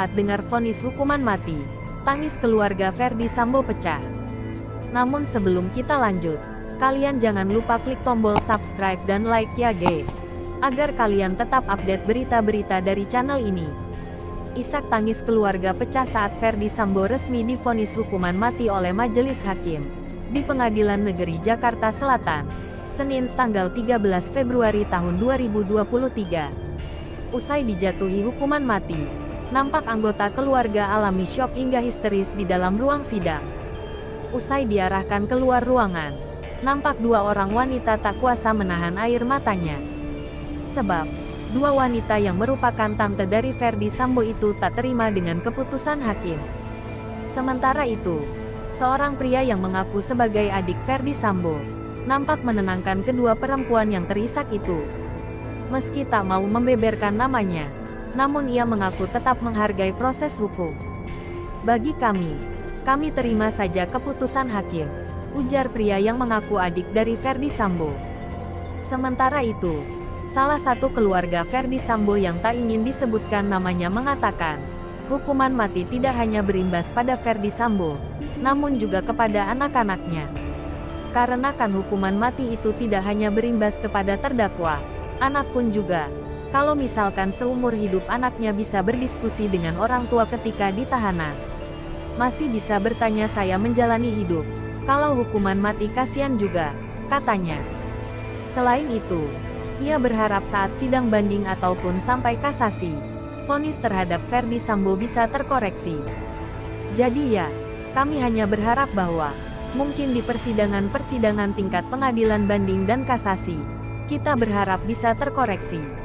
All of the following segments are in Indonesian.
saat dengar vonis hukuman mati. Tangis keluarga Ferdy Sambo pecah. Namun sebelum kita lanjut, kalian jangan lupa klik tombol subscribe dan like ya guys, agar kalian tetap update berita-berita dari channel ini. Isak tangis keluarga pecah saat Ferdy Sambo resmi divonis hukuman mati oleh Majelis Hakim di Pengadilan Negeri Jakarta Selatan, Senin tanggal 13 Februari tahun 2023. Usai dijatuhi hukuman mati, nampak anggota keluarga alami syok hingga histeris di dalam ruang sidang. Usai diarahkan keluar ruangan, nampak dua orang wanita tak kuasa menahan air matanya. Sebab, dua wanita yang merupakan tante dari Ferdy Sambo itu tak terima dengan keputusan hakim. Sementara itu, seorang pria yang mengaku sebagai adik Ferdy Sambo, nampak menenangkan kedua perempuan yang terisak itu. Meski tak mau membeberkan namanya, namun ia mengaku tetap menghargai proses hukum. Bagi kami terima saja keputusan hakim, ujar pria yang mengaku adik dari Ferdy Sambo. Sementara itu, salah satu keluarga Ferdy Sambo yang tak ingin disebutkan namanya mengatakan, hukuman mati tidak hanya berimbas pada Ferdy Sambo, namun juga kepada anak-anaknya. Karena kan hukuman mati itu tidak hanya berimbas kepada terdakwa, anak pun juga. Kalau misalkan seumur hidup anaknya bisa berdiskusi dengan orang tua ketika di tahanan, masih bisa bertanya saya menjalani hidup. Kalau hukuman mati kasihan juga, katanya. Selain itu, ia berharap saat sidang banding ataupun sampai kasasi, vonis terhadap Ferdy Sambo bisa terkoreksi. Jadi ya, kami hanya berharap bahwa, mungkin di persidangan-persidangan tingkat pengadilan banding dan kasasi, kita berharap bisa terkoreksi.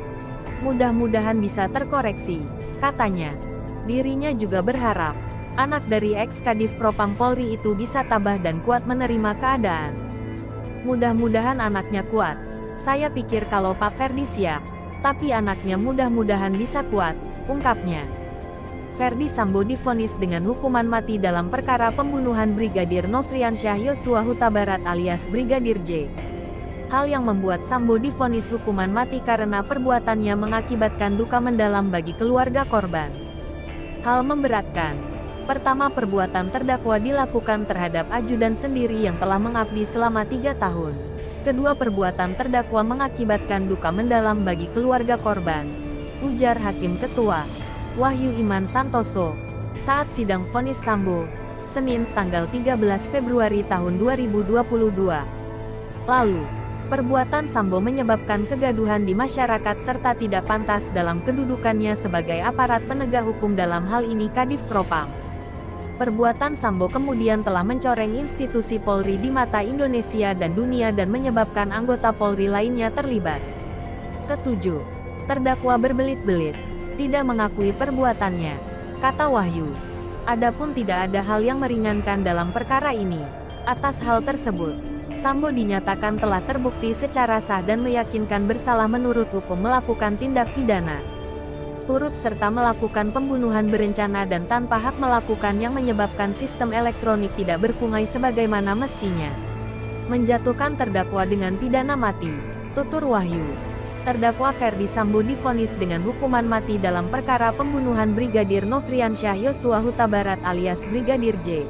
Mudah-mudahan bisa terkoreksi, katanya. Dirinya juga berharap, anak dari ex-Kadif Propam Polri itu bisa tabah dan kuat menerima keadaan. Mudah-mudahan anaknya kuat. Saya pikir kalau Pak Ferdy siap, tapi anaknya mudah-mudahan bisa kuat, ungkapnya. Ferdy Sambo divonis dengan hukuman mati dalam perkara pembunuhan Brigadir Nofriansyah Yosua Huta Barat alias Brigadir J. Hal yang membuat Sambo divonis hukuman mati karena perbuatannya mengakibatkan duka mendalam bagi keluarga korban. Hal memberatkan. Pertama, perbuatan terdakwa dilakukan terhadap ajudan sendiri yang telah mengabdi selama 3 tahun. Kedua, perbuatan terdakwa mengakibatkan duka mendalam bagi keluarga korban, ujar Hakim Ketua Wahyu Iman Santoso saat sidang vonis Sambo, Senin tanggal 13 Februari tahun 2022. Lalu, perbuatan Sambo menyebabkan kegaduhan di masyarakat serta tidak pantas dalam kedudukannya sebagai aparat penegak hukum, dalam hal ini Kadif Propam. Perbuatan Sambo kemudian telah mencoreng institusi Polri di mata Indonesia dan dunia dan menyebabkan anggota Polri lainnya terlibat. Ketujuh, terdakwa berbelit-belit, tidak mengakui perbuatannya, kata Wahyu. Adapun tidak ada hal yang meringankan dalam perkara ini. Atas hal tersebut, Sambo dinyatakan telah terbukti secara sah dan meyakinkan bersalah menurut hukum melakukan tindak pidana, turut serta melakukan pembunuhan berencana dan tanpa hak melakukan yang menyebabkan sistem elektronik tidak berfungsi sebagaimana mestinya. Menjatuhkan terdakwa dengan pidana mati, tutur Wahyu. Terdakwa Ferdy Sambo divonis dengan hukuman mati dalam perkara pembunuhan Brigadir Nofriansyah Yosua Huta Barat alias Brigadir J.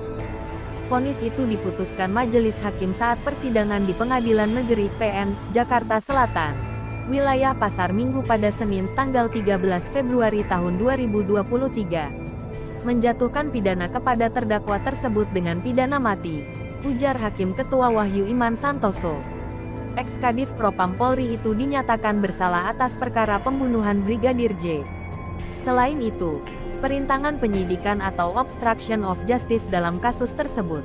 Vonis itu diputuskan Majelis Hakim saat persidangan di Pengadilan Negeri PN, Jakarta Selatan, wilayah Pasar Minggu pada Senin tanggal 13 Februari tahun 2023. Menjatuhkan pidana kepada terdakwa tersebut dengan pidana mati, ujar Hakim Ketua Wahyu Iman Santoso. Ex-Kadif Propam Polri itu dinyatakan bersalah atas perkara pembunuhan Brigadir J. Selain itu, perintangan penyidikan atau obstruction of justice dalam kasus tersebut.